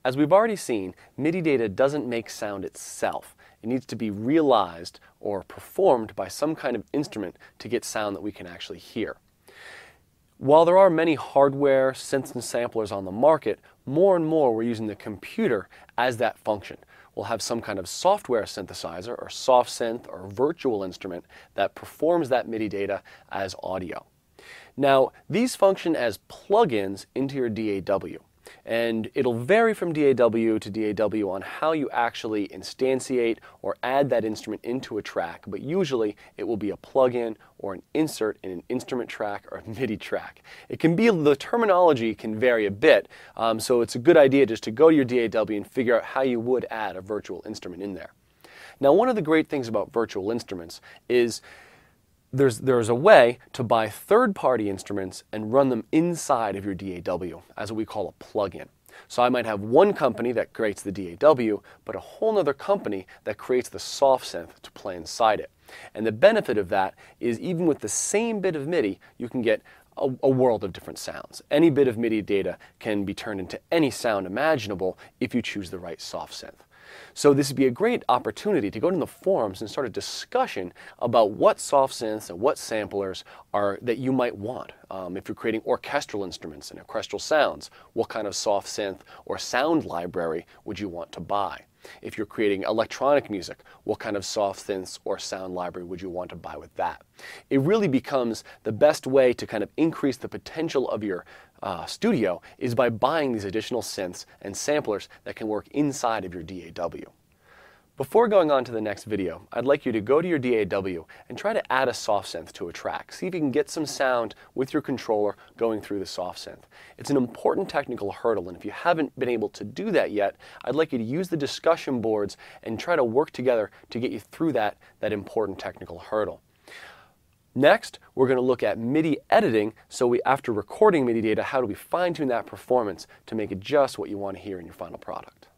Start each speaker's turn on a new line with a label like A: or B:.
A: As we've already seen, MIDI data doesn't make sound itself. It needs to be realized or performed by some kind of instrument to get sound that we can actually hear. While there are many hardware synths and samplers on the market, more and more we're using the computer as that function. We'll have some kind of software synthesizer or soft synth or virtual instrument that performs that MIDI data as audio. Now, these function as plugins into your DAW. And it'll vary from DAW to DAW on how you actually instantiate or add that instrument into a track, but usually it will be a plug-in or an insert in an instrument track or a MIDI track. The terminology can vary a bit, so it's a good idea just to go to your DAW and figure out how you would add a virtual instrument in there. Now, one of the great things about virtual instruments is there's a way to buy third-party instruments and run them inside of your DAW as what we call a plug-in. So I might have one company that creates the DAW, but a whole other company that creates the soft synth to play inside it. And the benefit of that is even with the same bit of MIDI, you can get a world of different sounds. Any bit of MIDI data can be turned into any sound imaginable if you choose the right soft synth. So this would be a great opportunity to go to the forums and start a discussion about what soft synths and what samplers are that you might want. If you're creating orchestral instruments and orchestral sounds, what kind of soft synth or sound library would you want to buy? If you're creating electronic music, what kind of soft synths or sound library would you want to buy with that? It really becomes the best way to kind of increase the potential of your studio is by buying these additional synths and samplers that can work inside of your DAW. Before going on to the next video, I'd like you to go to your DAW and try to add a soft synth to a track. See if you can get some sound with your controller going through the soft synth. It's an important technical hurdle, and if you haven't been able to do that yet, I'd like you to use the discussion boards and try to work together to get you through that important technical hurdle. Next, we're going to look at MIDI editing, so after recording MIDI data, how do we fine-tune that performance to make it just what you want to hear in your final product.